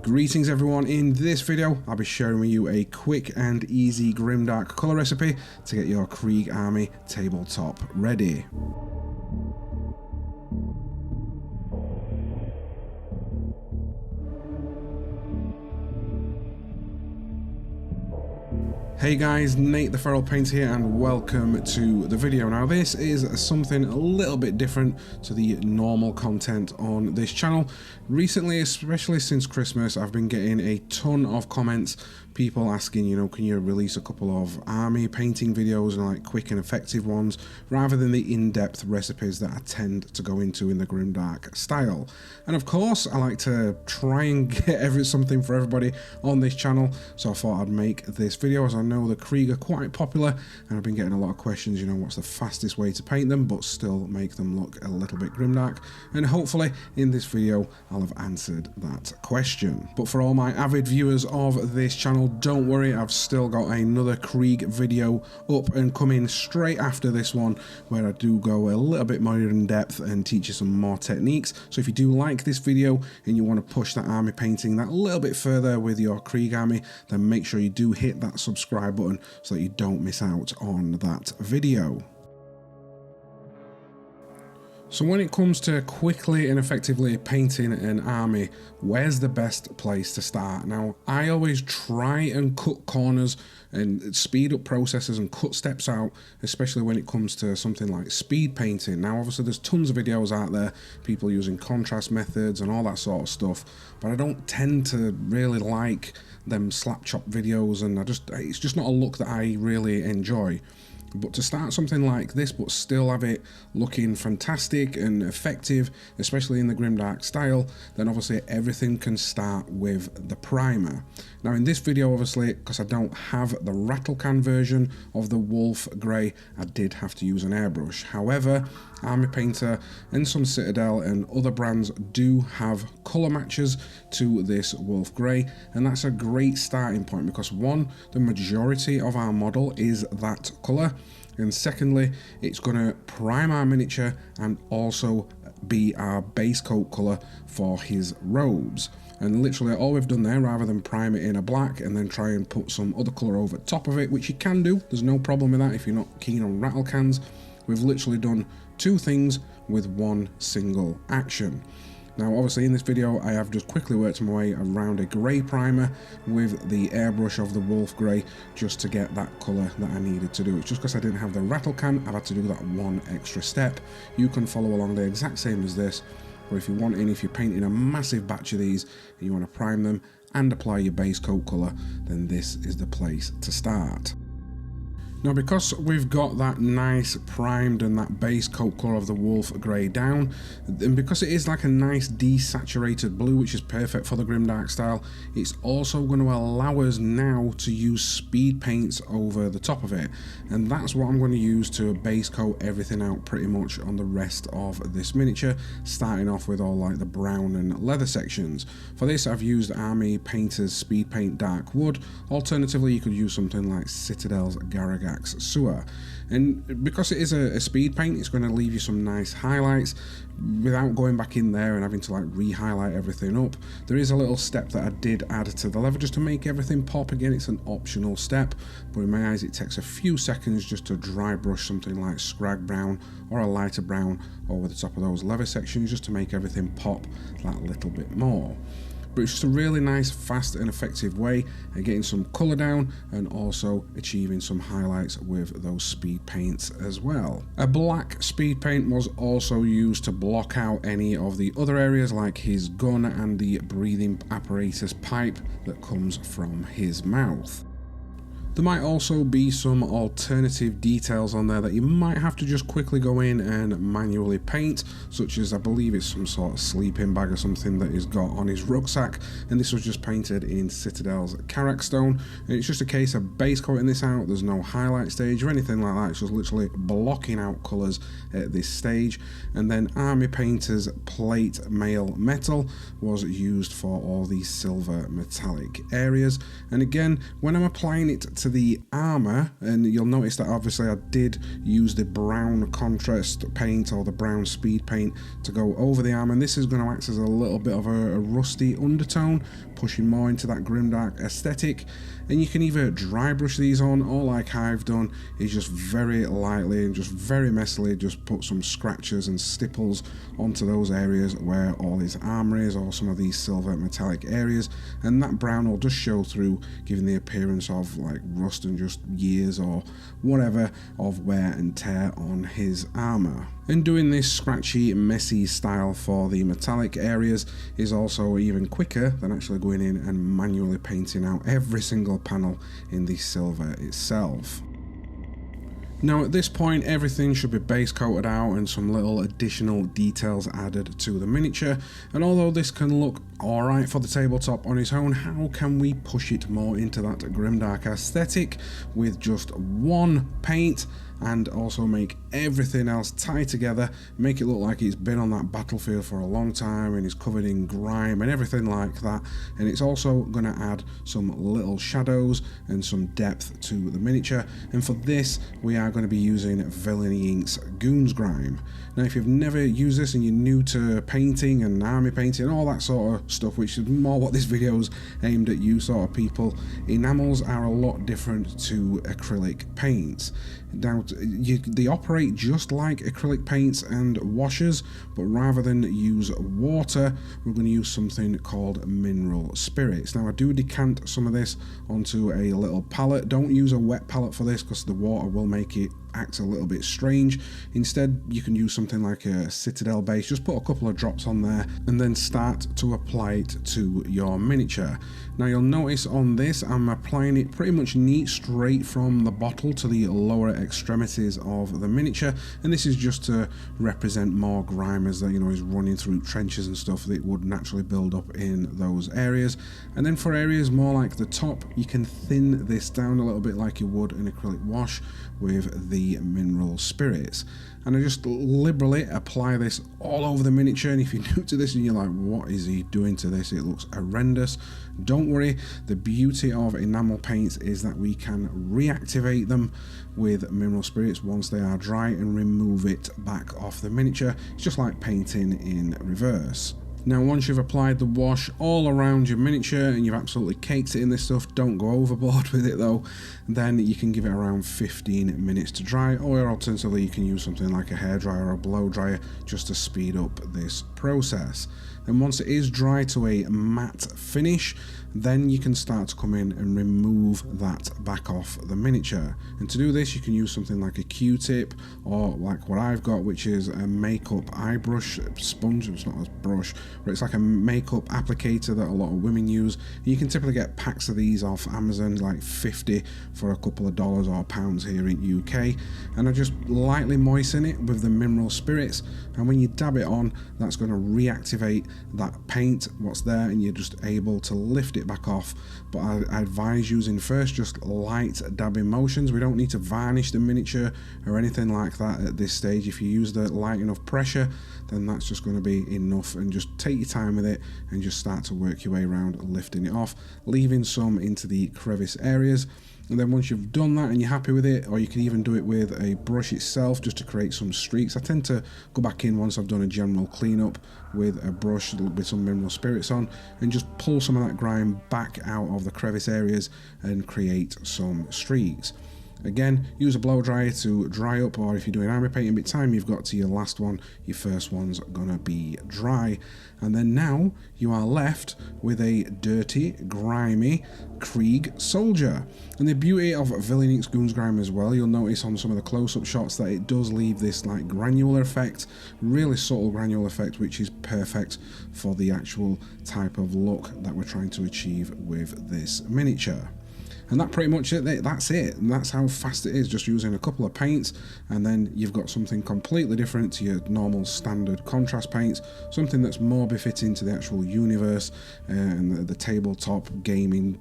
Greetings everyone, in this video I'll be sharing with you a quick and easy Grimdark colour recipe to get your Krieg army tabletop ready. Hey guys, Nate the Feral Painter here and welcome to the video. Now this is something a little bit different to the normal content on this channel. Recently, especially since Christmas, I've been getting a ton of comments, people asking, you know, can you release a couple of army painting videos and like quick and effective ones rather than the in-depth recipes that I tend to go into in the Grimdark style. And of course, I like to try and get something for everybody on this channel, so I thought I'd make this video as I know the Krieg are quite popular and I've been getting a lot of questions, you know, what's the fastest way to paint them but still make them look a little bit grimdark, and hopefully in this video I'll have answered that question. But for all my avid viewers of this channel, don't worry, I've still got another Krieg video up and coming straight after this one where I do go a little bit more in depth and teach you some more techniques. So if you do like this video and you want to push that army painting that little bit further with your Krieg army, then make sure you do hit that subscribe button so that you don't miss out on that video. So when it comes to quickly and effectively painting an army, where's the best place to start? Now, I always try and cut corners and speed up processes and cut steps out, especially when it comes to something like speed painting. Now, obviously there's tons of videos out there, people using contrast methods and all that sort of stuff, but I don't tend to really like them slap chop videos, and it's just not a look that I really enjoy. But to start something like this but still have it looking fantastic and effective, especially in the Grimdark style, then obviously everything can start with the primer. Now in this video, obviously, because I don't have the rattle can version of the wolf grey, I did have to use an airbrush. However, Army Painter and some Citadel and other brands do have colour matches to this wolf grey, and that's a great starting point because one, the majority of our model is that colour, and secondly, it's going to prime our miniature and also be our base coat colour for his robes. And literally all we've done there, rather than prime it in a black and then try and put some other colour over top of it, which you can do, there's no problem with that if you're not keen on rattle cans, we've literally done two things with one single action. Now obviously in this video I have just quickly worked my way around a grey primer with the airbrush of the wolf grey just to get that colour that I needed to do. It's just because I didn't have the rattle can, I've had to do that one extra step. You can follow along the exact same as this, or if you want, if you're painting a massive batch of these and you want to prime them and apply your base coat colour, then this is the place to start. Now because we've got that nice primed and that base coat colour of the wolf grey down, and because it is like a nice desaturated blue which is perfect for the Grimdark style, it's also going to allow us now to use speed paints over the top of it, and that's what I'm going to use to base coat everything out pretty much on the rest of this miniature, starting off with all like the brown and leather sections. For this I've used Army Painter's Speed Paint Dark Wood. Alternatively you could use something like Citadel's Karak Sewer, and because it is a speed paint, it's going to leave you some nice highlights without going back in there and having to like re-highlight everything up. There is a little step that I did add to the leather just to make everything pop. Again, it's an optional step, but in my eyes it takes a few seconds just to dry brush something like sKrag brown or a lighter brown over the top of those leather sections just to make everything pop that little bit more. But it's just a really nice, fast and effective way of getting some colour down and also achieving some highlights with those speed paints as well. A black speed paint was also used to block out any of the other areas like his gun and the breathing apparatus pipe that comes from his mouth. There might also be some alternative details on there that you might have to just quickly go in and manually paint, such as I believe it's some sort of sleeping bag or something that he's got on his rucksack, and this was just painted in Citadel's Karak stone, and it's just a case of base coating this out. There's no highlight stage or anything like that, it's just literally blocking out colours at this stage. And then Army Painter's Plate Mail Metal was used for all these silver metallic areas, and again when I'm applying it to to the armor, and you'll notice that obviously I did use the brown contrast paint or the brown speed paint to go over the armor, and this is going to act as a little bit of a rusty undertone, pushing more into that grimdark aesthetic. And you can either dry brush these on, or like I've done, is just very lightly and just very messily just put some scratches and stipples onto those areas where all his armor is, or some of these silver metallic areas, and that brown will just show through, giving the appearance of like rust and just years or whatever of wear and tear on his armor. And doing this scratchy, messy style for the metallic areas is also even quicker than actually going in and manually painting out every single panel in the silver itself. Now at this point everything should be base coated out and some little additional details added to the miniature, and although this can look alright for the tabletop on its own, how can we push it more into that grimdark aesthetic with just one paint and also make everything else tie together, make it look like it's been on that battlefield for a long time and is covered in grime and everything like that. And it's also going to add some little shadows and some depth to the miniature, and for this we are going to be using Villainy Inc.'s Goons Grime. Now if you've never used this and you're new to painting and army painting and all that sort of stuff, which is more what this video is aimed at, you sort of people, enamels are a lot different to acrylic paints. Now, they operate just like acrylic paints and washes, but rather than use water, we're going to use something called mineral spirits. Now, I do decant some of this onto a little palette. Don't use a wet palette for this because the water will make it act a little bit strange. Instead, you can use something like a citadel base. Just put a couple of drops on there and then start to apply it to your miniature. Now you'll notice on this I'm applying it pretty much neat straight from the bottle to the lower extremities of the miniature, and this is just to represent more grime as that, you know, is running through trenches and stuff that would naturally build up in those areas. And then for areas more like the top, you can thin this down a little bit like you would an acrylic wash with the mineral spirits. And I just liberally apply this all over the miniature, and if you're new to this and you're like, what is he doing to this, it looks horrendous, don't worry. The beauty of enamel paints is that we can reactivate them with mineral spirits once they are dry and remove it back off the miniature. It's just like painting in reverse. Now once you've applied the wash all around your miniature and you've absolutely caked it in this stuff, don't go overboard with it though, then you can give it around 15 minutes to dry, or alternatively you can use something like a hairdryer or a blow dryer just to speed up this process. And once it is dry to a matte finish, then you can start to come in and remove that back off the miniature. And to do this you can use something like a Q-tip, or like what I've got, which is a makeup eye brush sponge. It's not a brush, but it's like a makeup applicator that a lot of women use. You can typically get packs of these off Amazon, like 50 for a couple of dollars or pounds here in UK. And I just lightly moisten it with the mineral spirits, and when you dab it on, that's going to reactivate that paint what's there, and you're just able to lift it back off. But I advise using first just light dabbing motions. We don't need to varnish the miniature or anything like that at this stage. If you use the light enough pressure, then that's just going to be enough, and just take your time with it and just start to work your way around lifting it off, leaving some into the crevice areas. And then once you've done that and you're happy with it, or you can even do it with a brush itself just to create some streaks. I tend to go back in once I've done a general cleanup with a brush with some mineral spirits on, and just pull some of that grime back out of the crevice areas and create some streaks. Again, use a blow dryer to dry up, or if you're doing army painting, by the time you've got to your last one, your first one's gonna be dry. And then now you are left with a dirty, grimy Krieg soldier. And the beauty of Villainy Inc.'s Goons Grime as well, you'll notice on some of the close-up shots that it does leave this like granular effect, really subtle granular effect, which is perfect for the actual type of look that we're trying to achieve with this miniature. And that pretty much it, that's it, and that's how fast it is, just using a couple of paints, and then you've got something completely different to your normal standard contrast paints, something that's more befitting to the actual universe and the tabletop gaming,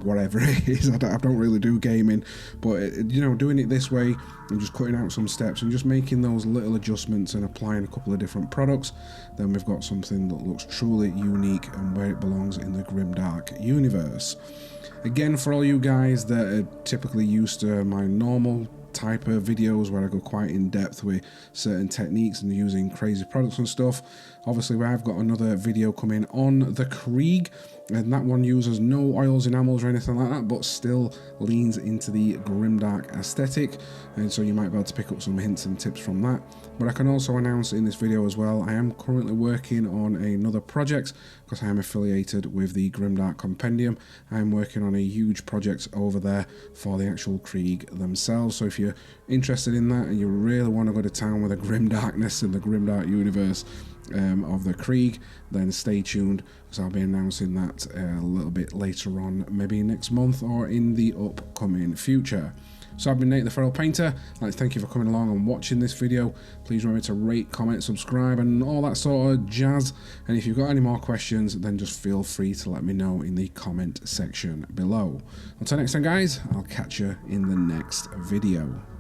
whatever it is. I don't really do gaming, but you know, doing it this way and just cutting out some steps and just making those little adjustments and applying a couple of different products, then we've got something that looks truly unique and where it belongs in the Grimdark universe. Again, for all you guys guys that are typically used to my normal type of videos where I go quite in depth with certain techniques and using crazy products and stuff, obviously I've got another video coming on the Krieg, and that one uses no oils, enamels or anything like that, but still leans into the grimdark aesthetic, and so you might be able to pick up some hints and tips from that. But I can also announce in this video as well, I am currently working on another project because I am affiliated with the Grimdark Compendium. I am working on a huge project over there for the actual Krieg themselves, so if you're interested in that and you really want to go to town with the grimdarkness and the grimdark universe of the Krieg, then stay tuned because I'll be announcing that a little bit later on, maybe next month or in the upcoming future. So I've been Nate the Feral Painter. I'd like to thank you for coming along and watching this video. Please remember to rate, comment, subscribe and all that sort of jazz. And if you've got any more questions, then just feel free to let me know in the comment section below. Until next time guys, I'll catch you in the next video.